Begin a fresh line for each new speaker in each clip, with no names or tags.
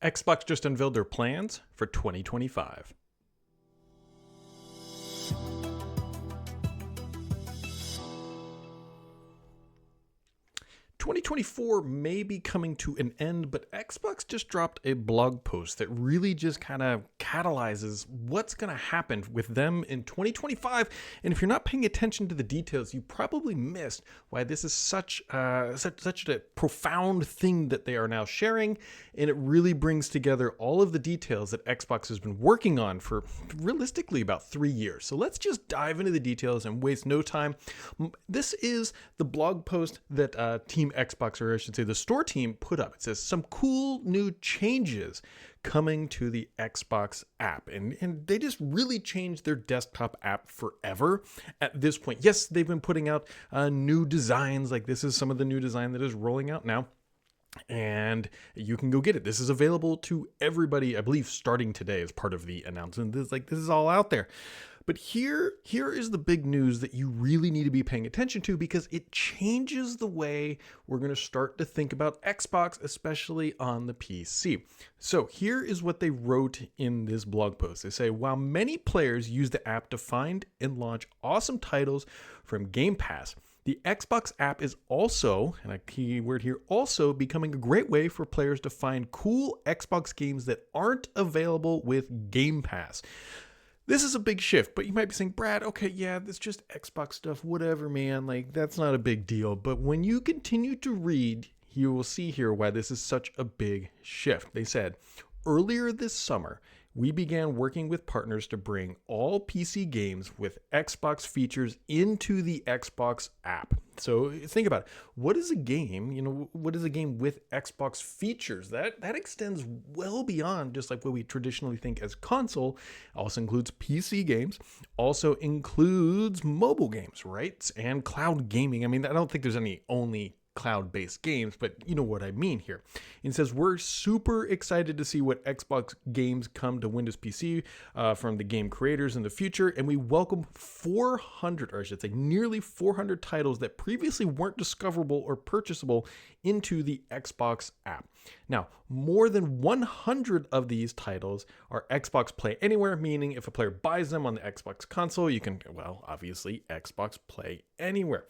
Xbox just unveiled their plans for 2025. 2024 may be coming to an end, but Xbox just dropped a blog post that really just kind of catalyzes what's going to happen with them in 2025. And if you're not paying attention to the details, you probably missed why this is such a profound thing that they are now sharing. And it really brings together all of the details that Xbox has been working on for realistically about 3 years. So let's just dive into the details and waste no time. This is the blog post that Team Xbox, or I should say the store team, put up. It says some cool new changes coming to the Xbox app. And they just really changed their desktop app forever at this point. Yes, they've been putting out new designs. Like this is some of the new design that is rolling out now. And you can go get it. This is available to everybody, I believe, starting today as part of the announcement. This is all out there. But here is the big news that you really need to be paying attention to, because it changes the way we're going to start to think about Xbox, especially on the PC. So here is what they wrote in this blog post. They say, while many players use the app to find and launch awesome titles from Game Pass, the Xbox app is also, and a key word here, also becoming a great way for players to find cool Xbox games that aren't available with Game Pass. This is a big shift, but you might be saying, Brad, okay, yeah, that's just Xbox stuff, whatever, man. Like, that's not a big deal. But when you continue to read, you will see here why this is such a big shift. They said, earlier this summer, we began working with partners to bring all PC games with Xbox features into the Xbox app. So think about it. What is a game? What is a game with Xbox features? That extends well beyond just like what we traditionally think as console. Also includes PC games, also includes mobile games, right? And cloud gaming. I mean, I don't think there's any only cloud-based games, but you know what I mean here. It says, we're super excited to see what Xbox games come to Windows PC from the game creators in the future, and we welcome 400, or I should say nearly 400 titles that previously weren't discoverable or purchasable into the Xbox app. Now, more than 100 of these titles are Xbox Play Anywhere, meaning if a player buys them on the Xbox console, you can, well, obviously Xbox Play Anywhere.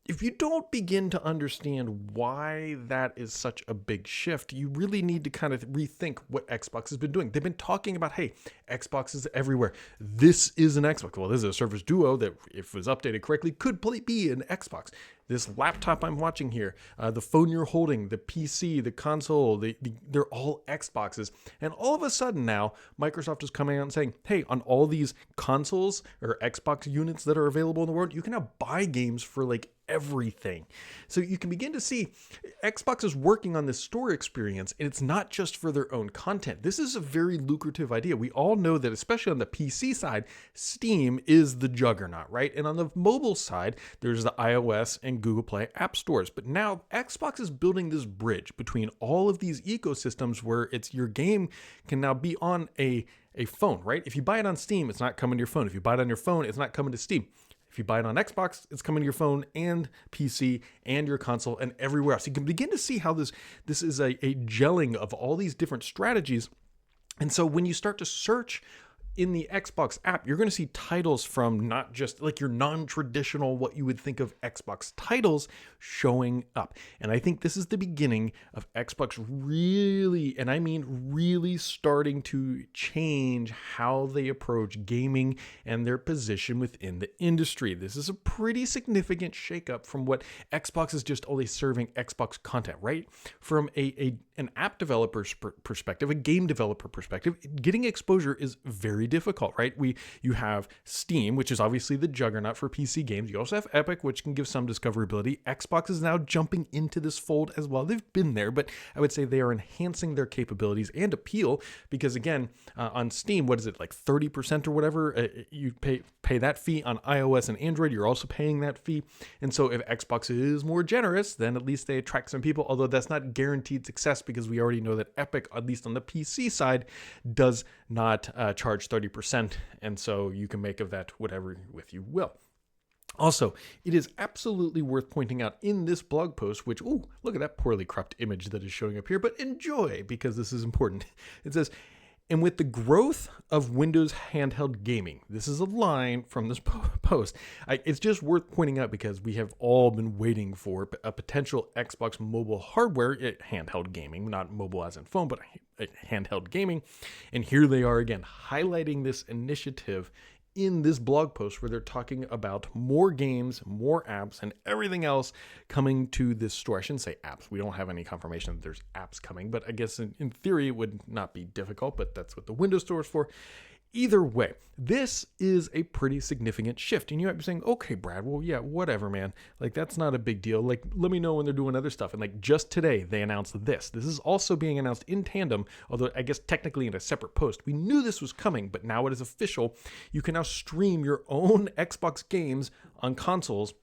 If you don't begin to understand why that is such a big shift, you really need to kind of rethink what Xbox has been doing. They've been talking about, hey, Xbox is everywhere. This is an Xbox. Well, this is a Surface Duo that, if it was updated correctly, could be an Xbox. This laptop I'm watching here, the phone you're holding, the PC, the console, they're all Xboxes. And all of a sudden now, Microsoft is coming out and saying, hey, on all these consoles or Xbox units that are available in the world, you can now buy games for like everything. So you can begin to see Xbox is working on this store experience, and it's not just for their own content. This is a very lucrative idea. We all know that, especially on the PC side, Steam is the juggernaut, right? And on the mobile side, there's the iOS and Google Play app stores. But now Xbox is building this bridge between all of these ecosystems where it's your game can now be on a phone, right? If you buy it on Steam, it's not coming to your phone. If you buy it on your phone, it's not coming to Steam. If you buy it on Xbox, it's coming to your phone and PC and your console and everywhere else. You can begin to see how this is a gelling of all these different strategies. And so when you start to search in the Xbox app, you're going to see titles from not just like your non-traditional, what you would think of Xbox titles showing up. And I think this is the beginning of Xbox really, and I mean really, starting to change how they approach gaming and their position within the industry. This is a pretty significant shakeup from what Xbox is just only serving Xbox content, right? From an app developer's perspective, a game developer perspective, getting exposure is very difficult, right? You have Steam, which is obviously the juggernaut for PC games. You also have Epic, which can give some discoverability. Xbox is now jumping into this fold as well. They've been there, but I would say they are enhancing their capabilities and appeal because, again, on Steam, what is it, like 30% or whatever? You pay that fee. On iOS and Android, you're also paying that fee. And so if Xbox is more generous, then at least they attract some people, although that's not guaranteed success because we already know that Epic, at least on the PC side, does not charge 30%. And so you can make of that whatever with you will. Also, it is absolutely worth pointing out in this blog post, which, ooh, look at that poorly cropped image that is showing up here, but enjoy because this is important. It says, and with the growth of Windows handheld gaming, this is a line from this post. It's just worth pointing out because we have all been waiting for a potential Xbox mobile hardware, handheld gaming, not mobile as in phone, but handheld gaming. And here they are again, highlighting this initiative in this blog post where they're talking about more games, more apps, and everything else coming to this store. I shouldn't say apps. We don't have any confirmation that there's apps coming, but I guess in theory it would not be difficult, but that's what the Windows Store is for. Either way, this is a pretty significant shift. And you might be saying, okay, Brad, well, yeah, whatever, man. Like, that's not a big deal. Like, let me know when they're doing other stuff. And like, just today, they announced this. This is also being announced in tandem, although I guess technically in a separate post. We knew this was coming, but now it is official. You can now stream your own Xbox games on consoles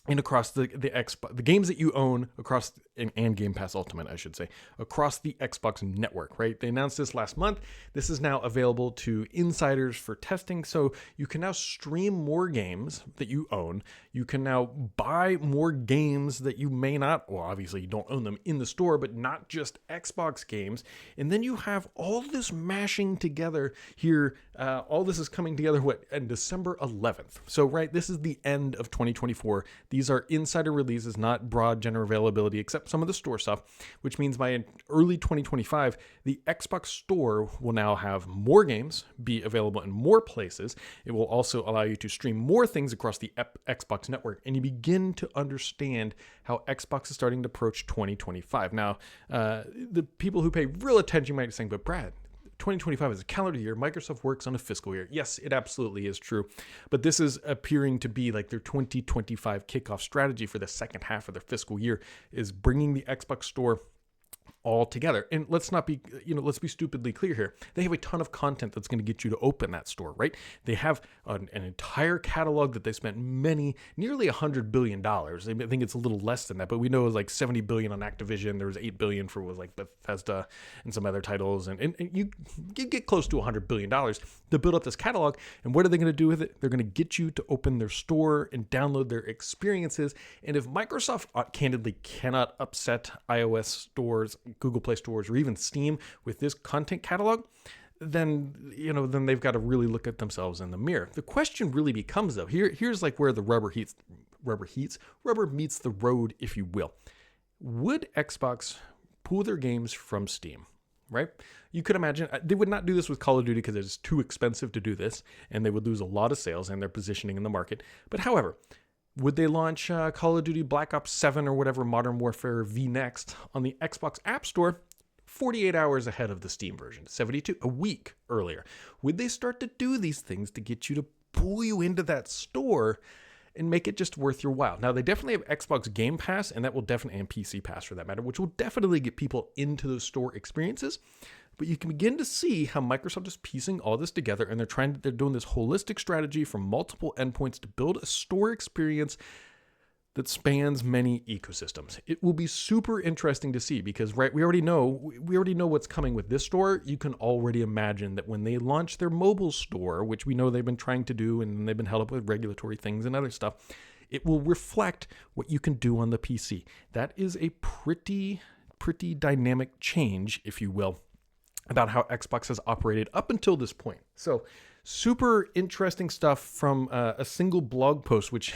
and across the Xbox, the games that you own across, and Game Pass Ultimate, I should say, across the Xbox network, right? They announced this last month. This is now available to insiders for testing. So you can now stream more games that you own. You can now buy more games that you may not, well, obviously you don't own them in the store, but not just Xbox games. And then you have all this mashing together here. All this is coming together, on December 11th. So, right, this is the end of 2024. These are insider releases, not broad general availability, except some of the store stuff, which means by early 2025, the Xbox Store will now have more games be available in more places. It will also allow you to stream more things across the Xbox network, and you begin to understand how Xbox is starting to approach 2025. Now, the people who pay real attention might be saying, but Brad, 2025 is a calendar year. Microsoft works on a fiscal year. Yes, it absolutely is true. But this is appearing to be like their 2025 kickoff strategy for the second half of their fiscal year, is bringing the Xbox Store all together. And let's be stupidly clear here. They have a ton of content that's going to get you to open that store, right? They have an entire catalog that they spent nearly $100 billion. I think it's a little less than that, but we know it was like $70 billion on Activision. There was $8 billion for like Bethesda and some other titles. And you get close to $100 billion to build up this catalog. And what are they going to do with it? They're going to get you to open their store and download their experiences. And if Microsoft candidly cannot upset iOS stores, Google Play stores, or even Steam with this content catalog, then they've got to really look at themselves in the mirror. The question really becomes, though, here's like where the rubber meets the road, if you will. Would Xbox pull their games from Steam? Right? You could imagine they would not do this with Call of Duty because it's too expensive to do this, and they would lose a lot of sales and their positioning in the market. But however, would they launch Call of Duty Black Ops 7 or whatever, Modern Warfare V Next, on the Xbox App Store 48 hours ahead of the Steam version, 72, a week earlier? Would they start to do these things to get you to pull you into that store and make it just worth your while? Now, they definitely have Xbox Game Pass, and that will definitely, and PC Pass for that matter, which will definitely get people into those store experiences. But you can begin to see how Microsoft is piecing all this together, and they're doing this holistic strategy from multiple endpoints to build a store experience that spans many ecosystems. It will be super interesting to see because, right, we already know what's coming with this store. You can already imagine that when they launch their mobile store, which we know they've been trying to do and they've been held up with regulatory things and other stuff, it will reflect what you can do on the PC. That is a pretty dynamic change, if you will, about how Xbox has operated up until this point. So super interesting stuff from a single blog post, which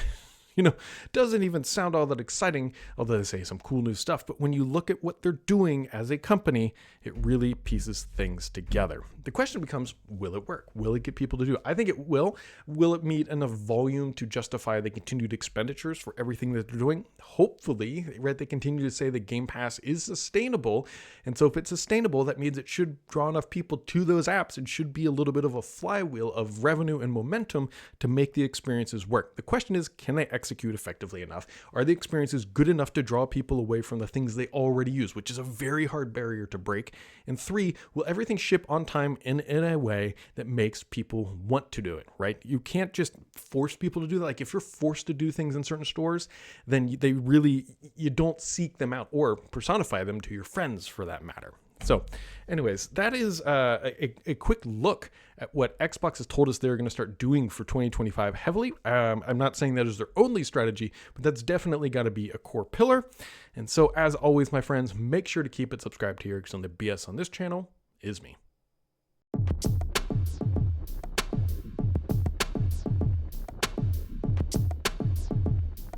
doesn't even sound all that exciting, although they say some cool new stuff. But when you look at what they're doing as a company, it really pieces things together. The question becomes, will it work? Will it get people to do it? I think it will. Will it meet enough volume to justify the continued expenditures for everything that they're doing? Hopefully, right? They continue to say that Game Pass is sustainable. And so if it's sustainable, that means it should draw enough people to those apps. It should be a little bit of a flywheel of revenue and momentum to make the experiences work. The question is, can they execute effectively enough? Are the experiences good enough to draw people away from the things they already use, which is a very hard barrier to break? And 3, will everything ship on time in a way that makes people want to do it, right? You can't just force people to do that. Like if you're forced to do things in certain stores, then you don't seek them out or personify them to your friends for that matter. So anyways, that is a quick look at what Xbox has told us they're going to start doing for 2025 heavily. I'm not saying that is their only strategy, but that's definitely got to be a core pillar. And so as always, my friends, make sure to keep it subscribed here because on the BS on this channel is me.